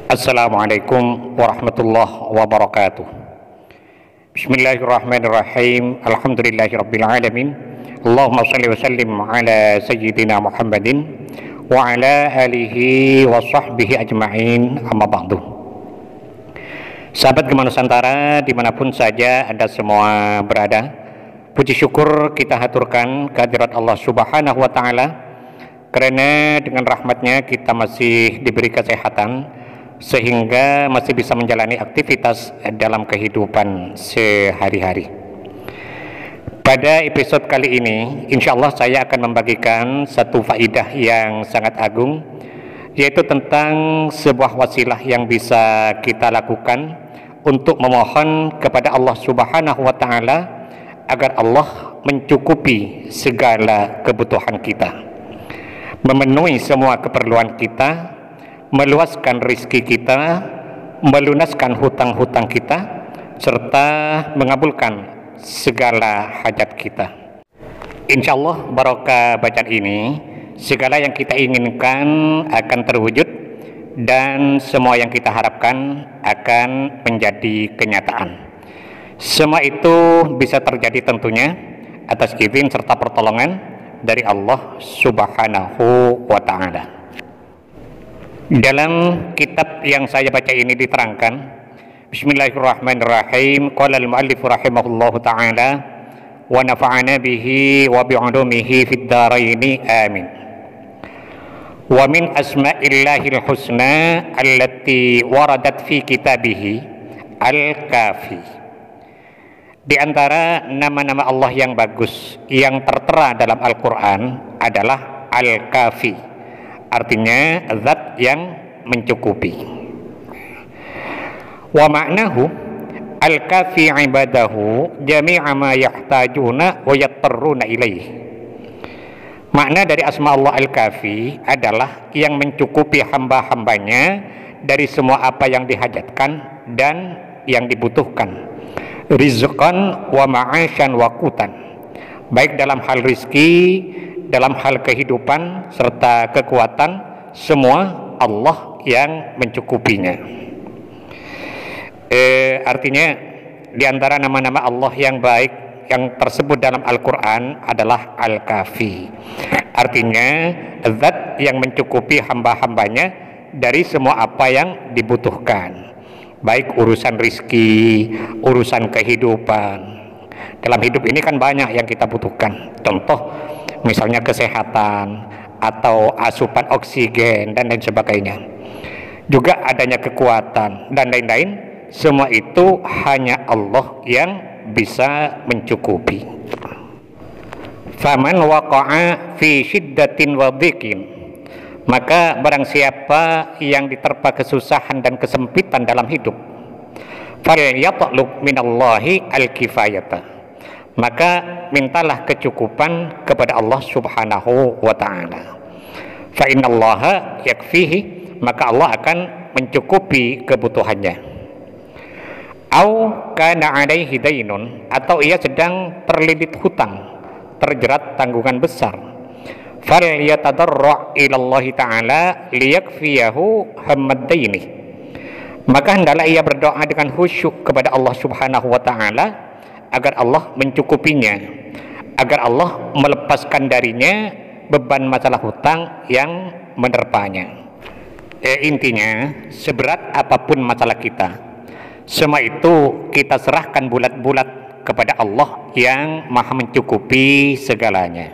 Assalamualaikum warahmatullahi wabarakatuh. Bismillahirrahmanirrahim. Alhamdulillahirabbil alamin. Allahumma shalli wa sallim ala sayyidina Muhammadin wa ala alihi wa sahbihi ajma'in, amma ba'du. Sahabat Gema Nusantara dimanapun saja Anda semua berada, puji syukur kita haturkan kehadirat Allah Subhanahu wa ta'ala, karena dengan rahmatnya kita masih diberi kesehatan sehingga masih bisa menjalani aktivitas dalam kehidupan sehari-hari. Pada episode kali ini, insya Allah saya akan membagikan satu faidah yang sangat agung, yaitu tentang sebuah wasilah yang bisa kita lakukan untuk memohon kepada Allah Subhanahu wa ta'ala agar Allah mencukupi segala kebutuhan kita, memenuhi semua keperluan kita, meluaskan rizki kita, melunaskan hutang-hutang kita, serta mengabulkan segala hajat kita. Insya Allah barokah bacaan ini, segala yang kita inginkan akan terwujud dan semua yang kita harapkan akan menjadi kenyataan. Semua itu bisa terjadi tentunya atas izin serta pertolongan dari Allah Subhanahu wa ta'ala. Dalam kitab yang saya baca ini diterangkan, Bismillahirrahmanirrahim, qala al-muallif rahimahullahu ta'ala wa nafa'ana bihi wa bi'ulumihi fid dharaini amin. Wa min asma'illahil husna allati waradat fi kitabihi al-kafi. Di antara nama-nama Allah yang bagus yang tertera dalam Al-Quran adalah Al-Kafi, artinya zat yang mencukupi. Wa ma'nahu al-kafi ibadahu jami'a ma yahtajuna wa yattarruna ilaih. Makna dari asma Allah al-kafi adalah yang mencukupi hamba-hambanya dari semua apa yang dihajatkan dan yang dibutuhkan, rizqan wa ma'asyan wa qutan, baik dalam hal rizki, dalam hal kehidupan serta kekuatan, semua Allah yang mencukupinya. Artinya di antara nama-nama Allah yang baik yang tersebut dalam Al-Quran adalah Al-Kafi, artinya zat yang mencukupi hamba-hambanya dari semua apa yang dibutuhkan, baik urusan rizki, urusan kehidupan. Dalam hidup ini kan banyak yang kita butuhkan, contoh misalnya kesehatan atau asupan oksigen dan lain sebagainya, juga adanya kekuatan dan lain-lain. Semua itu hanya Allah yang bisa mencukupi. Faman waqa'a fi syiddatin wa dhiqin, maka barang siapa yang diterpa kesusahan dan kesempitan dalam hidup, falyatlub minallahi al-kifayata, maka mintalah kecukupan kepada Allah Subhanahu wa ta'ala. Fa innallaha yakfihi, maka Allah akan mencukupi kebutuhannya. Au kana alaihi dainun, atau ia sedang terlilit hutang, terjerat tanggungan besar, falyatadarra' ilallahi ta'ala liyakfiyahu hammad daini, maka hendaklah ia berdoa dengan khusyuk kepada Allah Subhanahu wa ta'ala agar Allah mencukupinya, agar Allah melepaskan darinya beban masalah hutang yang menerpanya. Intinya, seberat apapun masalah kita, semua itu kita serahkan bulat-bulat kepada Allah yang maha mencukupi segalanya.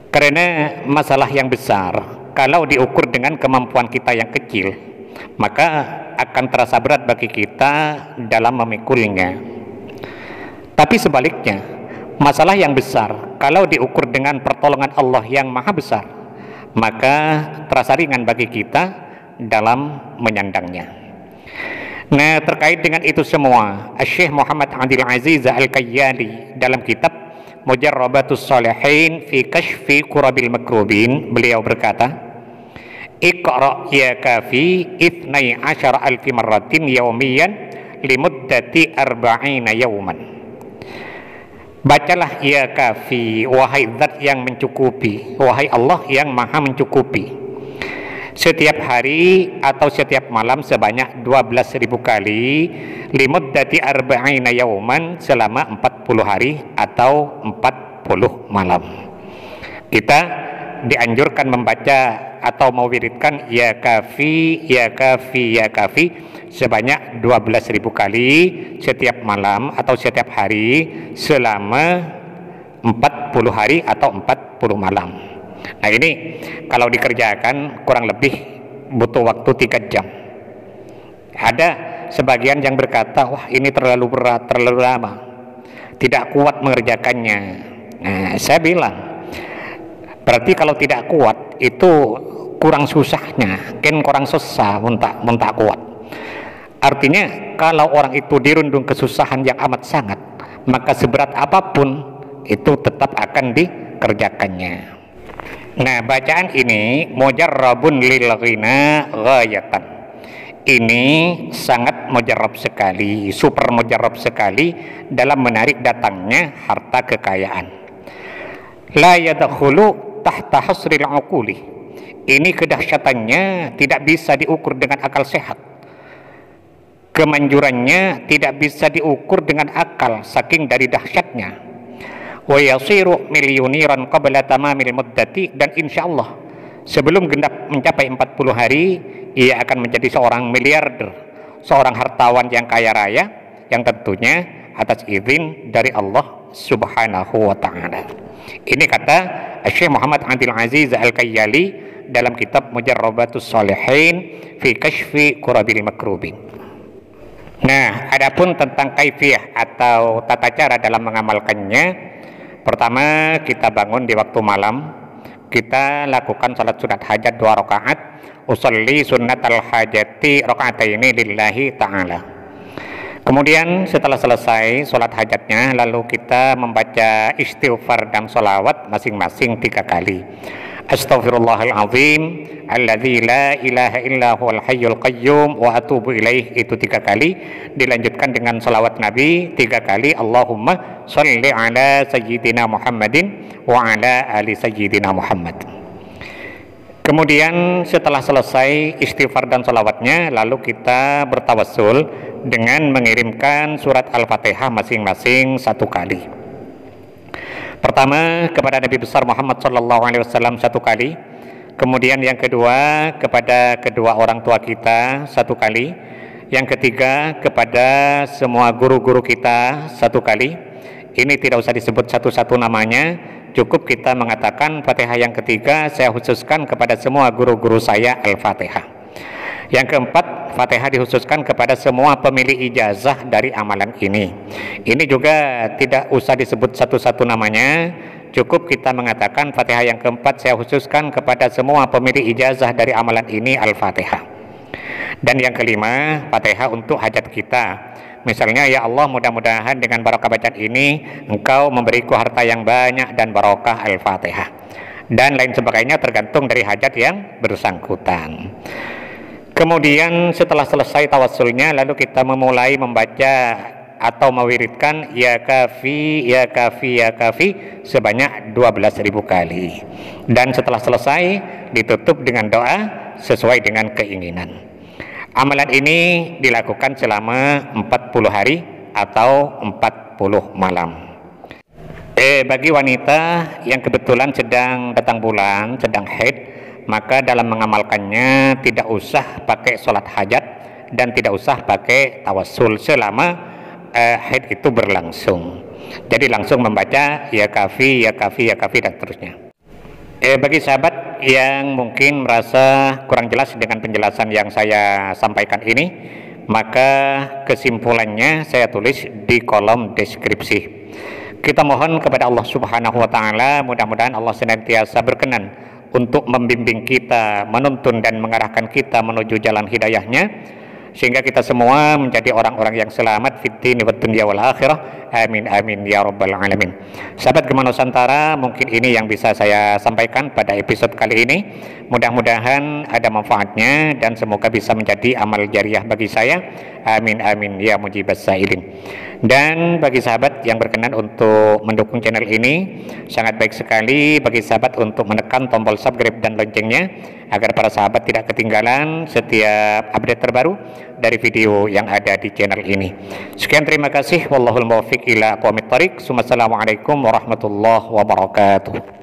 Karena masalah yang besar, kalau diukur dengan kemampuan kita yang kecil, maka akan terasa berat bagi kita dalam memikulnya. Tapi sebaliknya, masalah yang besar kalau diukur dengan pertolongan Allah yang maha besar, maka terasa ringan bagi kita dalam menyandangnya. Nah, terkait dengan itu semua, Syekh Muhammad Abdul Aziz Al-Kayyali dalam kitab Mujarrabatus Shalihin fi Kashfi Kurabil Makrubin, beliau berkata, Iqra ya kafi 12 alfi marratin yawmiyan limuddati 40 yawman. Bacalah ya kafi, wahai zat yang mencukupi, wahai Allah yang maha mencukupi, setiap hari atau setiap malam sebanyak 12.000 kali, limuddati arba'ina yauman, selama 40 hari atau 40 malam. Kita dianjurkan membaca atau mewiridkan ya kafi, ya kafi, ya kafi sebanyak 12.000 kali setiap malam atau setiap hari selama 40 hari atau 40 malam. Nah ini kalau dikerjakan kurang lebih butuh waktu 3 jam. Ada sebagian yang berkata, wah ini terlalu berat, terlalu lama, tidak kuat mengerjakannya. Nah saya bilang, berarti kalau tidak kuat itu kurang susahnya, kan kurang susah muntah kuat. Artinya kalau orang itu dirundung kesusahan yang amat sangat, maka seberat apapun itu tetap akan dikerjakannya. Nah bacaan ini mujarrabun lil ghina ghayatan, ini sangat mujarrab sekali, super mujarrab sekali dalam menarik datangnya harta kekayaan. La yadkhulu tahta hasril uquli, ini kedahsyatannya tidak bisa diukur dengan akal sehat, kemanjurannya tidak bisa diukur dengan akal saking dari dahsyatnya. Wa yasiru milyoniran qabla tamamil muddati, dan insyaallah sebelum genap mencapai 40 hari ia akan menjadi seorang miliarder, seorang hartawan yang kaya raya, yang tentunya atas izin dari Allah Subhanahu wa ta'ala. Ini kata Syekh Muhammad Abdul Aziz Al-Kayyali dalam kitab Mujarrabatus Shalihin fi Kashfi Kurabil Makrubin. Nah, adapun tentang kaifiyah atau tata cara dalam mengamalkannya, pertama kita bangun di waktu malam, kita lakukan salat sunat hajat 2 rakaat, usolli sunnatal hajati rakaataini lillahi ta'ala. Kemudian setelah selesai salat hajatnya, lalu kita membaca istighfar dan sholawat masing-masing 3 kali. Astaghfirullahalazim alladzi la ilaha illa huwal hayyul qayyum wa atubu ilaih, itu 3 kali. Dilanjutkan dengan salawat Nabi 3 kali, Allahumma sholli ala sayyidina Muhammadin wa ala ali sayyidina Muhammad. Kemudian setelah selesai istighfar dan salawatnya, lalu kita bertawassul dengan mengirimkan surat Al-Fatihah masing-masing 1 kali. Pertama kepada Nabi besar Muhammad SAW 1 kali, kemudian yang kedua kepada kedua orang tua kita 1 kali, yang ketiga kepada semua guru-guru kita 1 kali. Ini tidak usah disebut satu-satu namanya, cukup kita mengatakan Fatihah yang ketiga saya khususkan kepada semua guru-guru saya Al-Fatihah. Yang keempat, Fatihah dikhususkan kepada semua pemilik ijazah dari amalan ini. Ini juga tidak usah disebut satu-satu namanya, cukup kita mengatakan Fatihah yang keempat saya khususkan kepada semua pemilik ijazah dari amalan ini Al-Fatihah. Dan yang kelima, Fatihah untuk hajat kita. Misalnya, ya Allah, mudah-mudahan dengan barokah bacaan ini Engkau memberiku harta yang banyak dan barokah Al-Fatihah, dan lain sebagainya, tergantung dari hajat yang bersangkutan. Kemudian setelah selesai tawassulnya, lalu kita memulai membaca atau mewiridkan ya kafi, ya kafi, ya kafi sebanyak 12.000 kali. Dan setelah selesai ditutup dengan doa sesuai dengan keinginan. Amalan ini dilakukan selama 40 hari atau 40 malam. Bagi wanita yang kebetulan sedang datang bulan, sedang haid, maka dalam mengamalkannya tidak usah pakai sholat hajat dan tidak usah pakai tawassul selama haid itu berlangsung. Jadi langsung membaca ya kafi, ya kafi, ya kafi, dan seterusnya. Bagi sahabat yang mungkin merasa kurang jelas dengan penjelasan yang saya sampaikan ini, maka kesimpulannya saya tulis di kolom deskripsi. Kita mohon kepada Allah Subhanahu wa ta'ala, mudah-mudahan Allah senantiasa berkenan untuk membimbing kita, menuntun dan mengarahkan kita menuju jalan hidayahnya, sehingga kita semua menjadi orang-orang yang selamat fid dini wad dunya wal akhirah. Amin amin ya rabbal alamin. Sahabat Gema Nusantara, mungkin ini yang bisa saya sampaikan pada episode kali ini. Mudah-mudahan ada manfaatnya dan semoga bisa menjadi amal jariah bagi saya. Amin amin ya mujibas sailin. Dan bagi sahabat yang berkenan untuk mendukung channel ini, sangat baik sekali bagi sahabat untuk menekan tombol subscribe dan loncengnya agar para sahabat tidak ketinggalan setiap update terbaru dari video yang ada di channel ini. Sekian, terima kasih. Wallahul muwaffiq ila aqwamit thoriq. Wassalamualaikum warahmatullahi wabarakatuh.